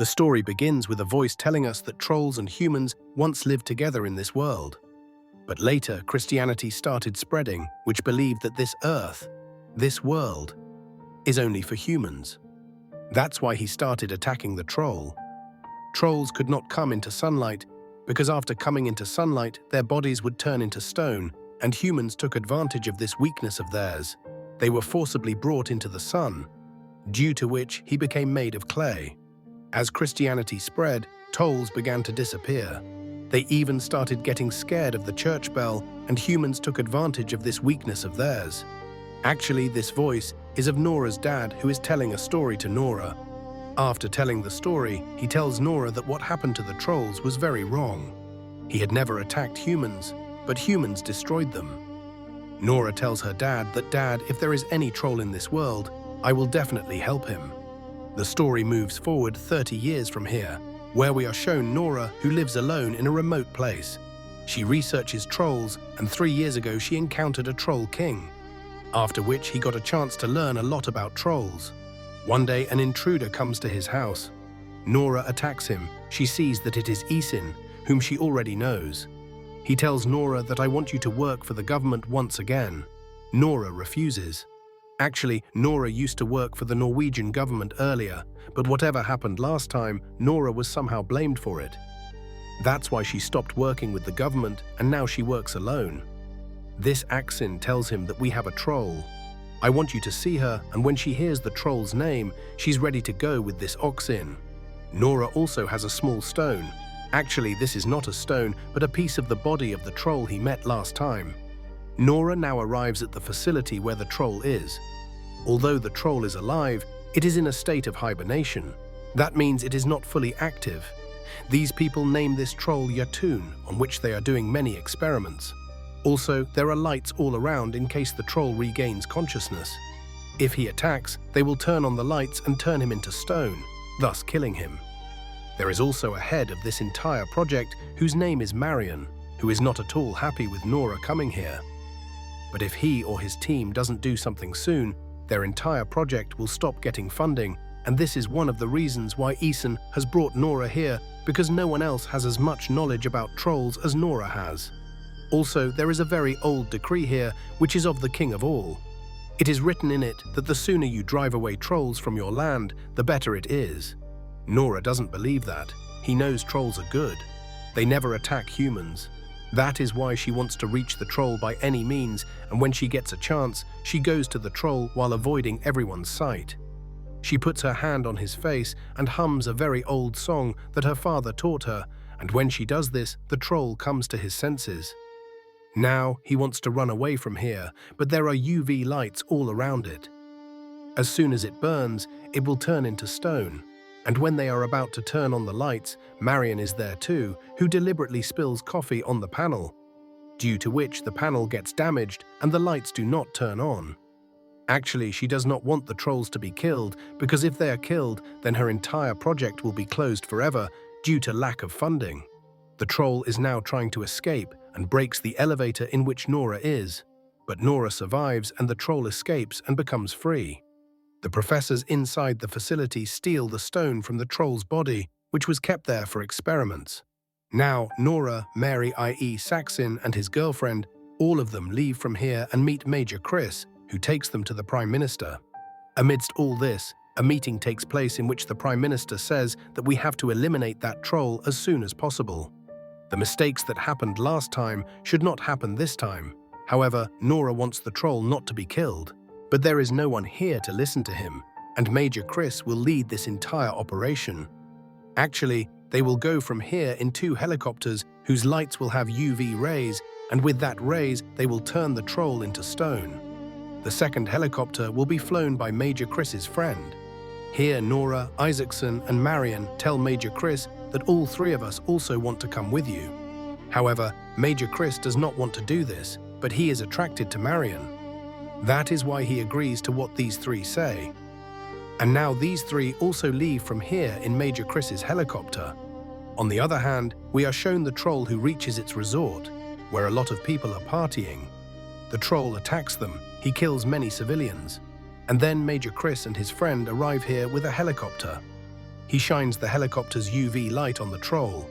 The story begins with a voice telling us that trolls and humans once lived together in this world. But later, Christianity started spreading, which believed that this earth, this world, is only for humans. That's why he started attacking the troll. Trolls could not come into sunlight because after coming into sunlight, their bodies would turn into stone, and humans took advantage of this weakness of theirs. They were forcibly brought into the sun, due to which he became made of clay. As Christianity spread, trolls began to disappear. They even started getting scared of the church bell, and humans took advantage of this weakness of theirs. Actually, this voice is of Nora's dad, who is telling a story to Nora. After telling the story, he tells Nora that what happened to the trolls was very wrong. He had never attacked humans, but humans destroyed them. Nora tells her dad that, "Dad, if there is any troll in this world, I will definitely help him." The story moves forward 30 years from here, where we are shown Nora, who lives alone in a remote place. She researches trolls, and 3 years ago she encountered a troll king, after which he got a chance to learn a lot about trolls. One day, an intruder comes to his house. Nora attacks him. She sees that it is Isin, whom she already knows. He tells Nora that, "I want you to work for the government once again." Nora refuses. Actually, Nora used to work for the Norwegian government earlier, but whatever happened last time, Nora was somehow blamed for it. That's why she stopped working with the government, and now she works alone. This Axin tells him that we have a troll. "I want you to see her," and when she hears the troll's name, she's ready to go with this oxen. Nora also has a small stone. Actually, this is not a stone, but a piece of the body of the troll he met last time. Nora now arrives at the facility where the troll is. Although the troll is alive, it is in a state of hibernation. That means it is not fully active. These people name this troll Jotun, on which they are doing many experiments. Also, there are lights all around in case the troll regains consciousness. If he attacks, they will turn on the lights and turn him into stone, thus killing him. There is also a head of this entire project whose name is Marion, who is not at all happy with Nora coming here. But if he or his team doesn't do something soon, their entire project will stop getting funding, and this is one of the reasons why Isin has brought Nora here, because no one else has as much knowledge about trolls as Nora has. Also, there is a very old decree here, which is of the king of all. It is written in it that the sooner you drive away trolls from your land, the better it is. Nora doesn't believe that. He knows trolls are good. They never attack humans. That is why she wants to reach the troll by any means, and when she gets a chance, she goes to the troll while avoiding everyone's sight. She puts her hand on his face and hums a very old song that her father taught her, and when she does this, the troll comes to his senses. Now he wants to run away from here, but there are UV lights all around it. As soon as it burns, it will turn into stone. And when they are about to turn on the lights, Marion is there too, who deliberately spills coffee on the panel, due to which the panel gets damaged and the lights do not turn on. Actually, she does not want the trolls to be killed, because if they are killed, then her entire project will be closed forever due to lack of funding. The troll is now trying to escape and breaks the elevator in which Nora is. But Nora survives and the troll escapes and becomes free. The professors inside the facility steal the stone from the troll's body, which was kept there for experiments. Now, Nora, Mary i.e. Saxon, and his girlfriend, all of them leave from here and meet Major Chris, who takes them to the Prime Minister. Amidst all this, a meeting takes place in which the Prime Minister says that we have to eliminate that troll as soon as possible. The mistakes that happened last time should not happen this time. However, Nora wants the troll not to be killed. But there is no one here to listen to him, and Major Chris will lead this entire operation. Actually, they will go from here in 2 helicopters whose lights will have UV rays, and with that rays, they will turn the troll into stone. The second helicopter will be flown by Major Chris's friend. Here, Nora, Isaacson, and Marion tell Major Chris that all 3 of us also want to come with you. However, Major Chris does not want to do this, but he is attracted to Marion. That is why he agrees to what these 3 say. And now these 3 also leave from here in Major Chris's helicopter. On the other hand, we are shown the troll who reaches its resort, where a lot of people are partying. The troll attacks them, he kills many civilians. And then Major Chris and his friend arrive here with a helicopter. He shines the helicopter's UV light on the troll,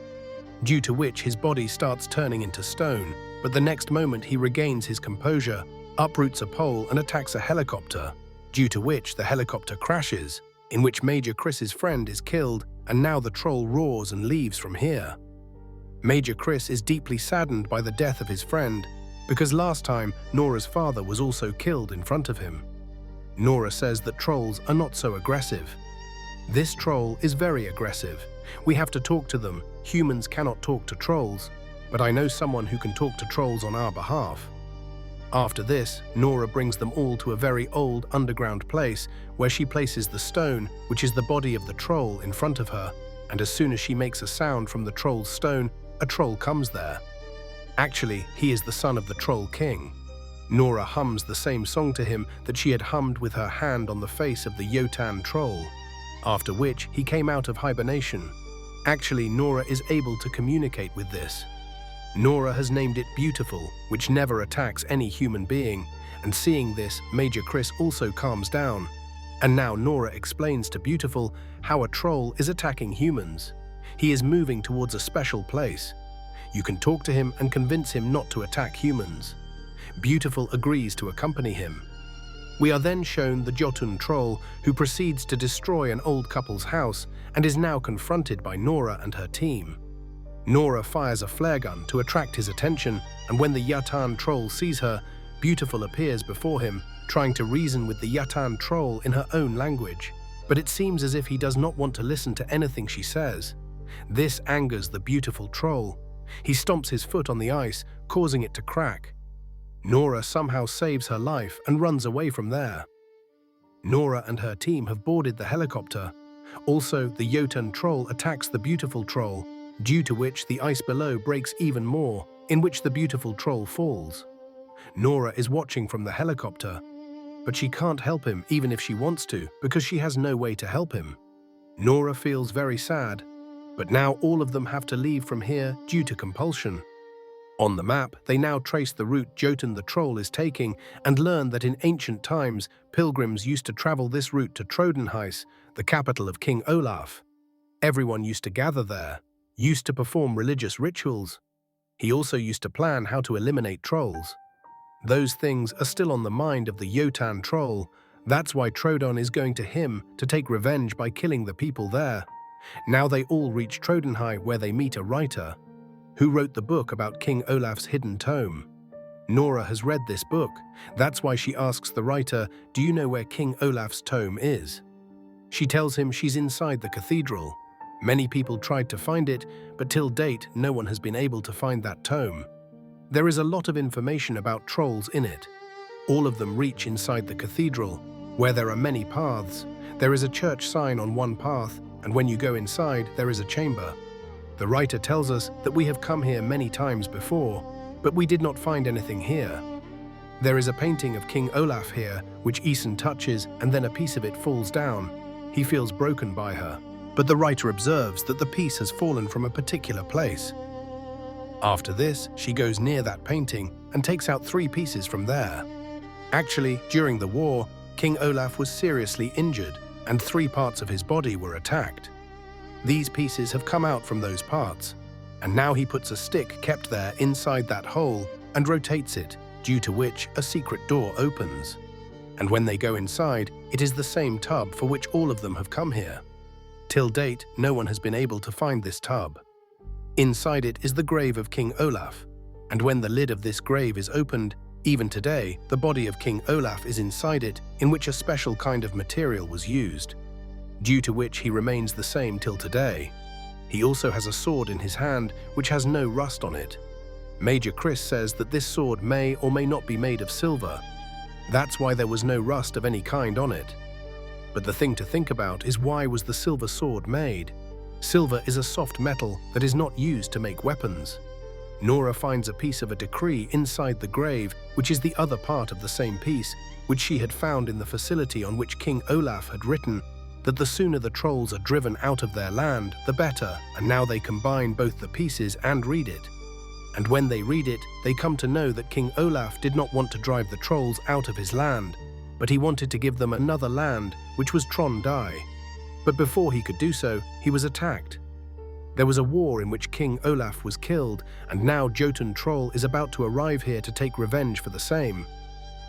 due to which his body starts turning into stone, but the next moment he regains his composure, uproots a pole and attacks a helicopter, due to which the helicopter crashes, in which Major Chris's friend is killed, and now the troll roars and leaves from here. Major Chris is deeply saddened by the death of his friend, because last time Nora's father was also killed in front of him. Nora says that trolls are not so aggressive. This troll is very aggressive. We have to talk to them. Humans cannot talk to trolls, but I know someone who can talk to trolls on our behalf. After this, Nora brings them all to a very old underground place where she places the stone, which is the body of the troll, in front of her, and as soon as she makes a sound from the troll's stone, a troll comes there. Actually, he is the son of the Troll King. Nora hums the same song to him that she had hummed with her hand on the face of the Jotun troll, after which he came out of hibernation. Actually, Nora is able to communicate with this. Nora has named it Beautiful, which never attacks any human being, and seeing this, Major Chris also calms down. And now Nora explains to Beautiful how a troll is attacking humans. He is moving towards a special place. You can talk to him and convince him not to attack humans. Beautiful agrees to accompany him. We are then shown the Jotun troll, who proceeds to destroy an old couple's house and is now confronted by Nora and her team. Nora fires a flare gun to attract his attention, and when the Jotun troll sees her, Beautiful appears before him, trying to reason with the Jotun troll in her own language. But it seems as if he does not want to listen to anything she says. This angers the Beautiful troll. He stomps his foot on the ice, causing it to crack. Nora somehow saves her life and runs away from there. Nora and her team have boarded the helicopter. Also, the Jotun troll attacks the Beautiful troll, due to which the ice below breaks even more, in which the Beautiful troll falls. Nora is watching from the helicopter, but she can't help him even if she wants to, because she has no way to help him. Nora feels very sad, but now all of them have to leave from here due to compulsion. On the map, they now trace the route Jotun the troll is taking and learn that in ancient times, pilgrims used to travel this route to Trøndenhus, the capital of King Olaf. Everyone used to gather there, used to perform religious rituals. He also used to plan how to eliminate trolls. Those things are still on the mind of the Jotun troll. That's why Trønden is going to him to take revenge by killing the people there. Now they all reach Trøndenhus, where they meet a writer who wrote the book about King Olaf's hidden tome. Nora has read this book. That's why she asks the writer, "Do you know where King Olaf's tome is?" She tells him she's inside the cathedral. Many people tried to find it, but till date, no one has been able to find that tome. There is a lot of information about trolls in it. All of them reach inside the cathedral, where there are many paths. There is a church sign on one path, and when you go inside, there is a chamber. The writer tells us that we have come here many times before, but we did not find anything here. There is a painting of King Olaf here, which Æson touches, and then a piece of it falls down. He feels broken by her, but the writer observes that the piece has fallen from a particular place. After this, she goes near that painting and takes out 3 pieces from there. Actually, during the war, King Olaf was seriously injured, and 3 parts of his body were attacked. These pieces have come out from those parts, and now he puts a stick kept there inside that hole and rotates it, due to which a secret door opens. And when they go inside, it is the same tub for which all of them have come here. Till date, no one has been able to find this tub. Inside it is the grave of King Olaf, and when the lid of this grave is opened, even today, the body of King Olaf is inside it, in which a special kind of material was used, due to which he remains the same till today. He also has a sword in his hand, which has no rust on it. Major Chris says that this sword may or may not be made of silver. That's why there was no rust of any kind on it. But the thing to think about is, why was the silver sword made? Silver is a soft metal that is not used to make weapons. Nora finds a piece of a decree inside the grave, which is the other part of the same piece, which she had found in the facility on which King Olaf had written that the sooner the trolls are driven out of their land, the better, and now they combine both the pieces and read it. And when they read it, they come to know that King Olaf did not want to drive the trolls out of his land, but he wanted to give them another land, which was Trondheim. But before he could do so, he was attacked. There was a war in which King Olaf was killed, and now Jotun Troll is about to arrive here to take revenge for the same.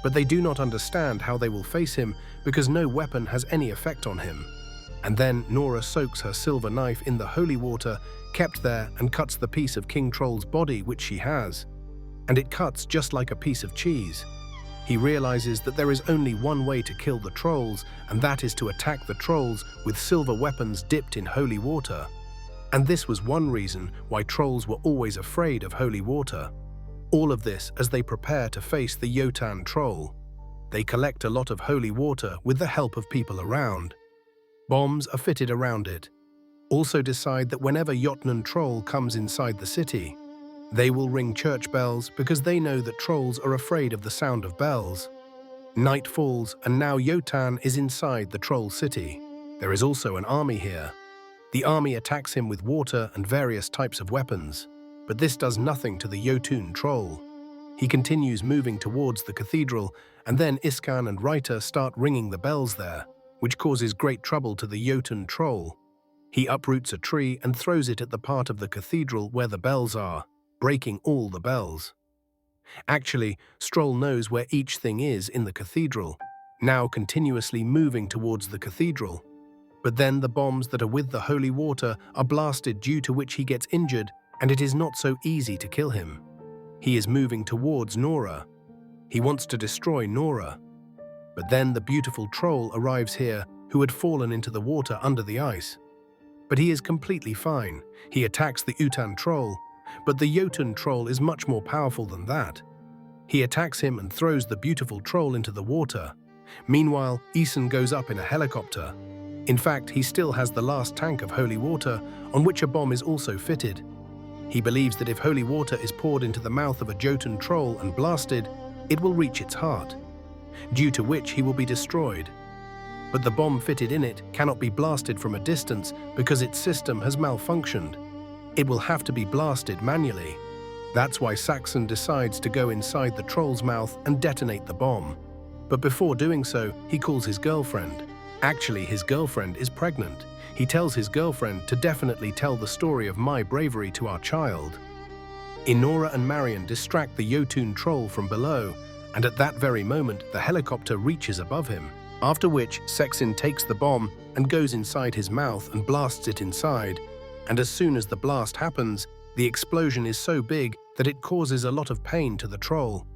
But they do not understand how they will face him because no weapon has any effect on him. And then Nora soaks her silver knife in the holy water kept there and cuts the piece of King Troll's body which she has. And it cuts just like a piece of cheese. He realizes that there is only one way to kill the trolls, and that is to attack the trolls with silver weapons dipped in holy water. And this was one reason why trolls were always afraid of holy water. All of this as they prepare to face the Jotun Troll. They collect a lot of holy water with the help of people around. Bombs are fitted around it. Also decide that whenever Jotun Troll comes inside the city, they will ring church bells because they know that trolls are afraid of the sound of bells. Night falls and now Jotun is inside the troll city. There is also an army here. The army attacks him with water and various types of weapons, but this does nothing to the Jotun Troll. He continues moving towards the cathedral, and then Iskan and Reiter start ringing the bells there, which causes great trouble to the Jotun Troll. He uproots a tree and throws it at the part of the cathedral where the bells are, breaking all the bells. Actually, Stroll knows where each thing is in the cathedral, now continuously moving towards the cathedral. But then the bombs that are with the holy water are blasted, due to which he gets injured, and it is not so easy to kill him. He is moving towards Nora. He wants to destroy Nora. But then the beautiful troll arrives here, who had fallen into the water under the ice. But he is completely fine. He attacks the Jotun Troll, but the Jotun Troll is much more powerful than that. He attacks him and throws the beautiful troll into the water. Meanwhile, Isan goes up in a helicopter. In fact, he still has the last tank of holy water, on which a bomb is also fitted. He believes that if holy water is poured into the mouth of a Jotun Troll and blasted, it will reach its heart, due to which he will be destroyed. But the bomb fitted in it cannot be blasted from a distance because its system has malfunctioned. It will have to be blasted manually. That's why Saxon decides to go inside the troll's mouth and detonate the bomb. But before doing so, he calls his girlfriend. Actually, his girlfriend is pregnant. He tells his girlfriend to definitely tell the story of my bravery to our child. Nora and Marion distract the Jotun Troll from below, and at that very moment, the helicopter reaches above him. After which, Saxon takes the bomb and goes inside his mouth and blasts it inside. And as soon as the blast happens, the explosion is so big that it causes a lot of pain to the troll.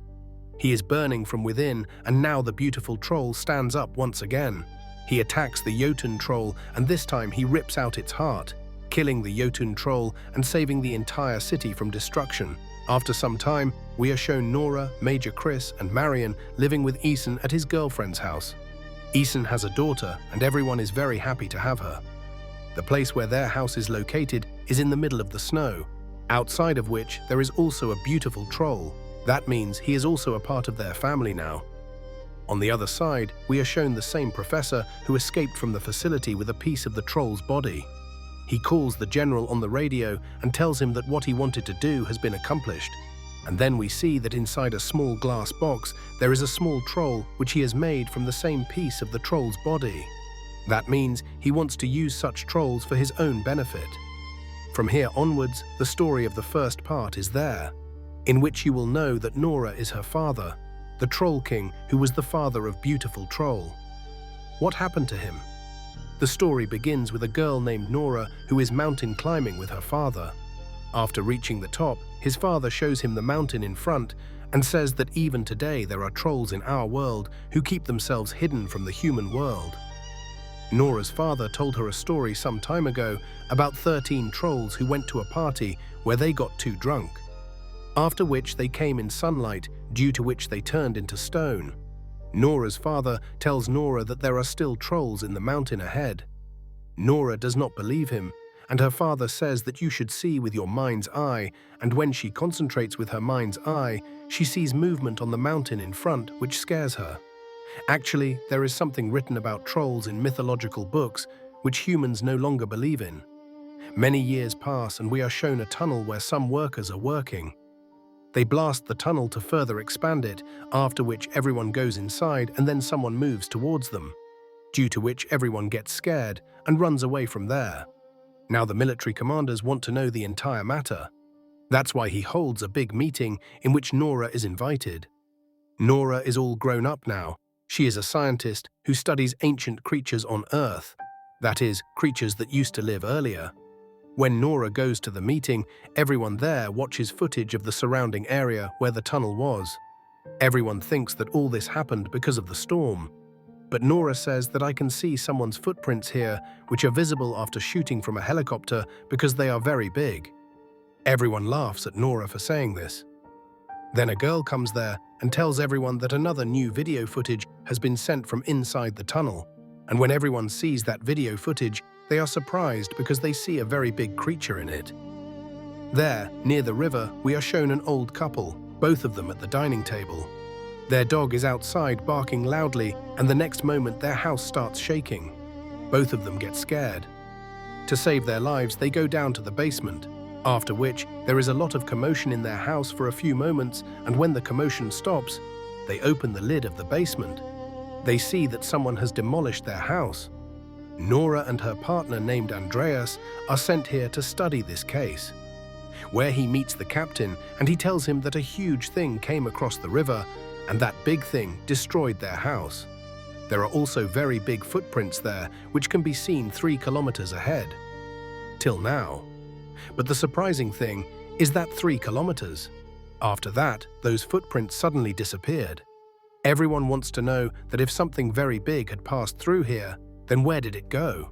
He is burning from within, and now the beautiful troll stands up once again. He attacks the Jotun Troll, and this time he rips out its heart, killing the Jotun Troll and saving the entire city from destruction. After some time, we are shown Nora, Major Chris, and Marion living with Isan at his girlfriend's house. Isan has a daughter, and everyone is very happy to have her. The place where their house is located is in the middle of the snow, outside of which there is also a beautiful troll. That means he is also a part of their family now. On the other side, we are shown the same professor who escaped from the facility with a piece of the troll's body. He calls the general on the radio and tells him that what he wanted to do has been accomplished. And then we see that inside a small glass box there is a small troll which he has made from the same piece of the troll's body. That means he wants to use such trolls for his own benefit. From here onwards, the story of the first part is there, in which you will know that Nora is her father, the Troll King who was the father of beautiful Troll. What happened to him? The story begins with a girl named Nora who is mountain climbing with her father. After reaching the top, his father shows him the mountain in front and says that even today there are trolls in our world who keep themselves hidden from the human world. Nora's father told her a story some time ago about 13 trolls who went to a party where they got too drunk, after which they came in sunlight, due to which they turned into stone. Nora's father tells Nora that there are still trolls in the mountain ahead. Nora does not believe him, and her father says that you should see with your mind's eye, and when she concentrates with her mind's eye, she sees movement on the mountain in front, which scares her. Actually, there is something written about trolls in mythological books, which humans no longer believe in. Many years pass and we are shown a tunnel where some workers are working. They blast the tunnel to further expand it, after which everyone goes inside and then someone moves towards them, due to which everyone gets scared, and runs away from there. Now the military commanders want to know the entire matter. That's why he holds a big meeting in which Nora is invited. Nora is all grown up now. She is a scientist who studies ancient creatures on Earth, that is, creatures that used to live earlier. When Nora goes to the meeting, everyone there watches footage of the surrounding area where the tunnel was. Everyone thinks that all this happened because of the storm. But Nora says that I can see someone's footprints here, which are visible after shooting from a helicopter because they are very big. Everyone laughs at Nora for saying this. Then a girl comes there and tells everyone that another new video footage has been sent from inside the tunnel. And when everyone sees that video footage, they are surprised because they see a very big creature in it. There, near the river, we are shown an old couple, both of them at the dining table. Their dog is outside barking loudly, and the next moment their house starts shaking. Both of them get scared. To save their lives, they go down to the basement, after which there is a lot of commotion in their house for a few moments, and when the commotion stops, they open the lid of the basement. They see that someone has demolished their house. Nora and her partner named Andreas are sent here to study this case, where he meets the captain and he tells him that a huge thing came across the river and that big thing destroyed their house. There are also very big footprints there which can be seen 3 kilometers ahead. Till now. But the surprising thing is that 3 kilometers. After that, those footprints suddenly disappeared. Everyone wants to know that if something very big had passed through here, then where did it go?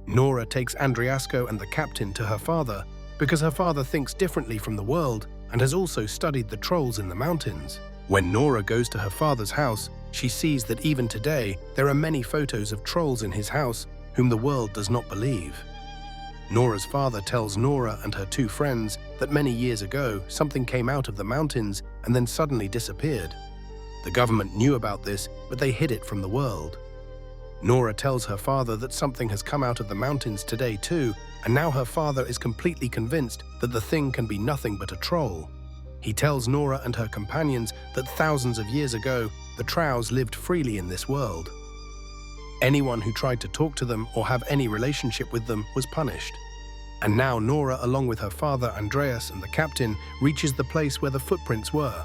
Nora takes Andreas and the captain to her father because her father thinks differently from the world and has also studied the trolls in the mountains. When Nora goes to her father's house, she sees that even today there are many photos of trolls in his house whom the world does not believe. Nora's father tells Nora and her 2 friends that many years ago something came out of the mountains and then suddenly disappeared. The government knew about this, but they hid it from the world. Nora tells her father that something has come out of the mountains today too, and now her father is completely convinced that the thing can be nothing but a troll. He tells Nora and her companions that thousands of years ago, the trolls lived freely in this world. Anyone who tried to talk to them or have any relationship with them was punished. And now Nora, along with her father Andreas and the captain, reaches the place where the footprints were.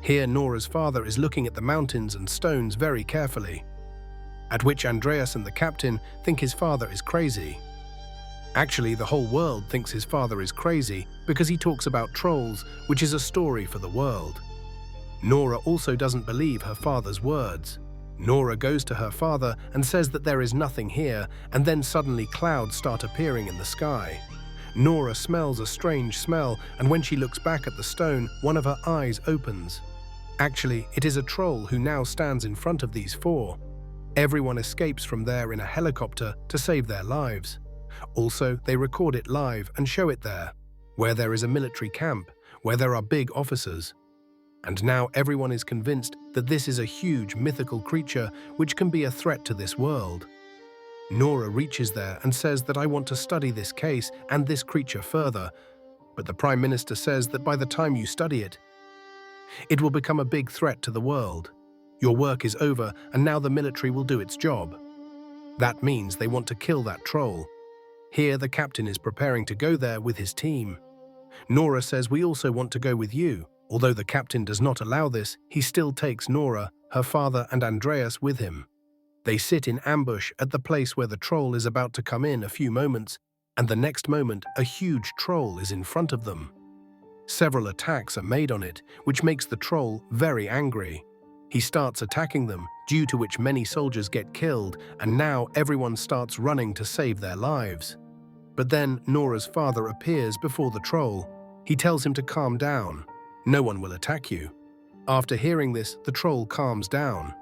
Here Nora's father is looking at the mountains and stones very carefully, at which Andreas and the captain think his father is crazy. Actually, the whole world thinks his father is crazy because he talks about trolls, which is a story for the world. Nora also doesn't believe her father's words. Nora goes to her father and says that there is nothing here, and then suddenly clouds start appearing in the sky. Nora smells a strange smell, and when she looks back at the stone, one of her eyes opens. Actually, it is a troll who now stands in front of these 4. Everyone escapes from there in a helicopter to save their lives. Also, they record it live and show it there, where there is a military camp, where there are big officers. And now everyone is convinced that this is a huge mythical creature which can be a threat to this world. Nora reaches there and says that I want to study this case and this creature further, but the Prime Minister says that by the time you study it, it will become a big threat to the world. Your work is over and now the military will do its job. That means they want to kill that troll. Here the captain is preparing to go there with his team. Nora says we also want to go with you. Although the captain does not allow this, he still takes Nora, her father and Andreas with him. They sit in ambush at the place where the troll is about to come in a few moments, and the next moment a huge troll is in front of them. Several attacks are made on it, which makes the troll very angry. He starts attacking them, due to which many soldiers get killed, and now everyone starts running to save their lives. But then Nora's father appears before the troll. He tells him to calm down. No one will attack you. After hearing this, the troll calms down.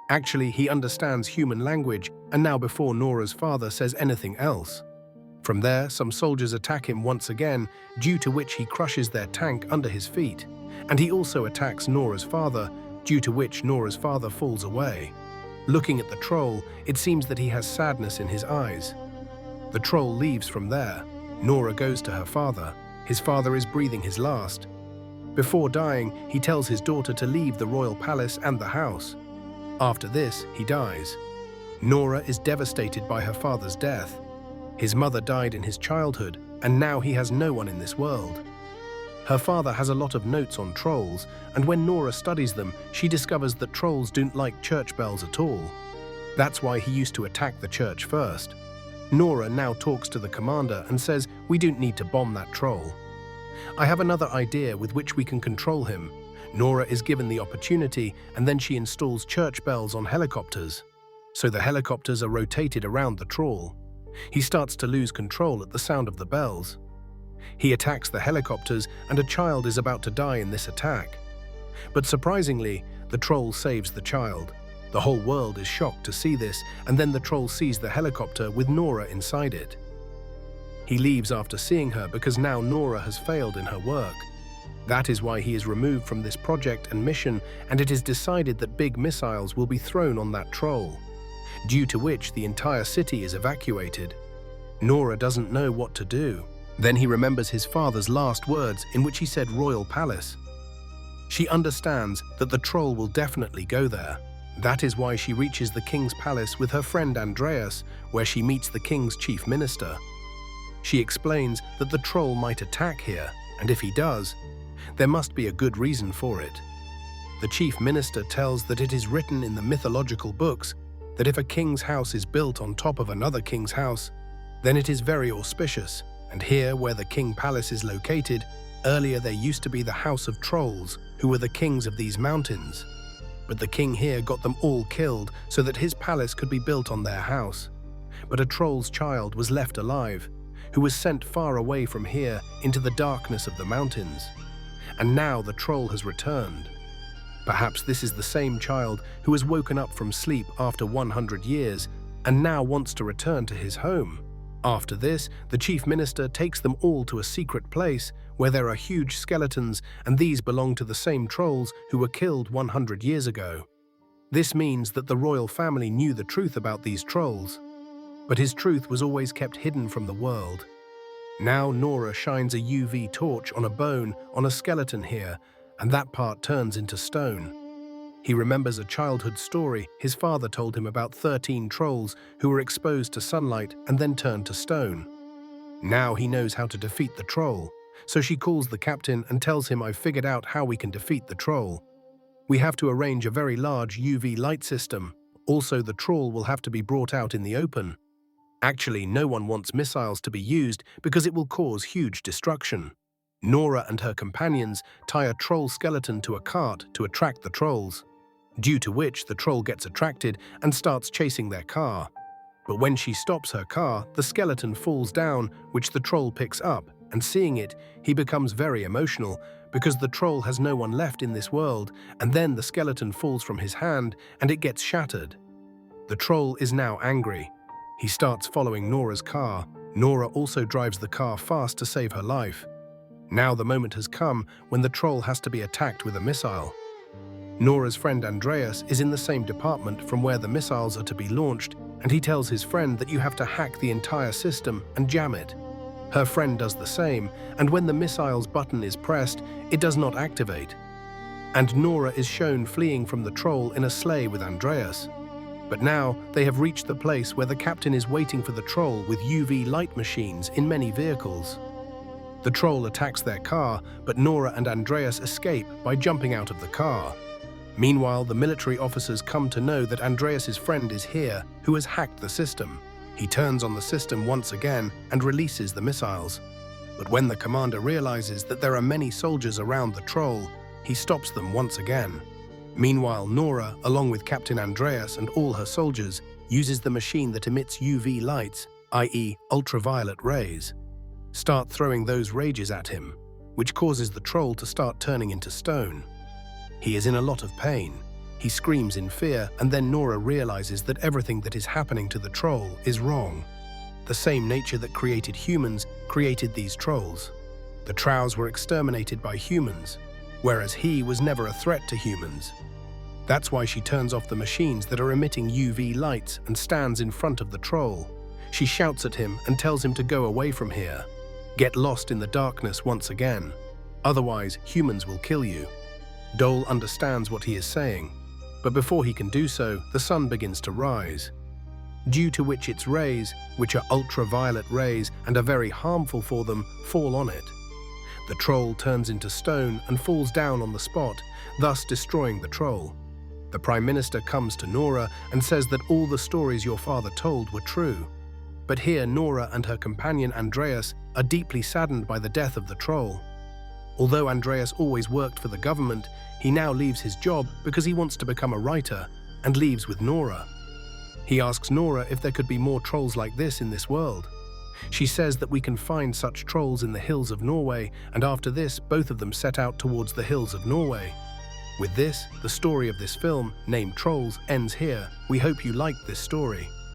Actually, he understands human language, and now before Nora's father says anything else. From there, some soldiers attack him once again, due to which he crushes their tank under his feet. And he also attacks Nora's father, due to which Nora's father falls away. Looking at the troll, it seems that he has sadness in his eyes. The troll leaves from there. Nora goes to her father. His father is breathing his last. Before dying, he tells his daughter to leave the royal palace and the house. After this, he dies. Nora is devastated by her father's death. His mother died in his childhood, and now he has no one in this world. Her father has a lot of notes on trolls, and when Nora studies them, she discovers that trolls don't like church bells at all. That's why he used to attack the church first. Nora now talks to the commander and says, "We don't need to bomb that troll. I have another idea with which we can control him." Nora is given the opportunity, and then she installs church bells on helicopters. So the helicopters are rotated around the troll. He starts to lose control at the sound of the bells. He attacks the helicopters, and a child is about to die in this attack. But surprisingly, the troll saves the child. The whole world is shocked to see this, and then the troll sees the helicopter with Nora inside it. He leaves after seeing her because now Nora has failed in her work. That is why he is removed from this project and mission, and it is decided that big missiles will be thrown on that troll, due to which the entire city is evacuated. Nora doesn't know what to do. Then he remembers his father's last words in which he said royal palace. She understands that the troll will definitely go there. That is why she reaches the king's palace with her friend Andreas, where she meets the king's chief minister. She explains that the troll might attack here, and if he does, there must be a good reason for it. The chief minister tells that it is written in the mythological books that if a king's house is built on top of another king's house, then it is very auspicious. And here, where the king palace is located, earlier there used to be the house of trolls, who were the kings of these mountains. But the king here got them all killed so that his palace could be built on their house. But a troll's child was left alive, who was sent far away from here into the darkness of the mountains. And now the troll has returned. Perhaps this is the same child who has woken up from sleep after 100 years and now wants to return to his home. After this, the chief minister takes them all to a secret place where there are huge skeletons, and these belong to the same trolls who were killed 100 years ago. This means that the royal family knew the truth about these trolls, but his truth was always kept hidden from the world. Now Nora shines a UV torch on a bone on a skeleton here, and that part turns into stone. He remembers a childhood story his father told him about 13 trolls who were exposed to sunlight and then turned to stone. Now he knows how to defeat the troll, so she calls the captain and tells him, "I've figured out how we can defeat the troll. We have to arrange a very large UV light system. Also, the troll will have to be brought out in the open. Actually, no one wants missiles to be used because it will cause huge destruction." Nora and her companions tie a troll skeleton to a cart to attract the trolls, due to which the troll gets attracted and starts chasing their car. But when she stops her car, the skeleton falls down, which the troll picks up, and seeing it, he becomes very emotional because the troll has no one left in this world, and then the skeleton falls from his hand and it gets shattered. The troll is now angry. He starts following Nora's car. Nora also drives the car fast to save her life. Now the moment has come when the troll has to be attacked with a missile. Nora's friend Andreas is in the same department from where the missiles are to be launched, and he tells his friend that you have to hack the entire system and jam it. Her friend does the same, and when the missile's button is pressed, it does not activate. And Nora is shown fleeing from the troll in a sleigh with Andreas. But now they have reached the place where the captain is waiting for the troll with UV light machines in many vehicles. The troll attacks their car, but Nora and Andreas escape by jumping out of the car. Meanwhile, the military officers come to know that Andreas's friend is here, who has hacked the system. He turns on the system once again and releases the missiles. But when the commander realizes that there are many soldiers around the troll, he stops them once again. Meanwhile, Nora, along with Captain Andreas and all her soldiers, uses the machine that emits UV lights, i.e. ultraviolet rays. Start throwing those rages at him, which causes the troll to start turning into stone. He is in a lot of pain. He screams in fear, and then Nora realizes that everything that is happening to the troll is wrong. The same nature that created humans created these trolls. The Trows were exterminated by humans, whereas he was never a threat to humans. That's why she turns off the machines that are emitting UV lights and stands in front of the troll. She shouts at him and tells him to go away from here. Get lost in the darkness once again. Otherwise, humans will kill you. Dole understands what he is saying, but before he can do so, the sun begins to rise. due to which its rays, which are ultraviolet rays and are very harmful for them, fall on it. The troll turns into stone and falls down on the spot, thus destroying the troll. The Prime Minister comes to Nora and says that all the stories your father told were true. But here Nora and her companion Andreas are deeply saddened by the death of the troll. Although Andreas always worked for the government, he now leaves his job because he wants to become a writer and leaves with Nora. He asks Nora if there could be more trolls like this in this world. She says that we can find such trolls in the hills of Norway, and after this, both of them set out towards the hills of Norway. With this, the story of this film, named Trolls, ends here. We hope you liked this story.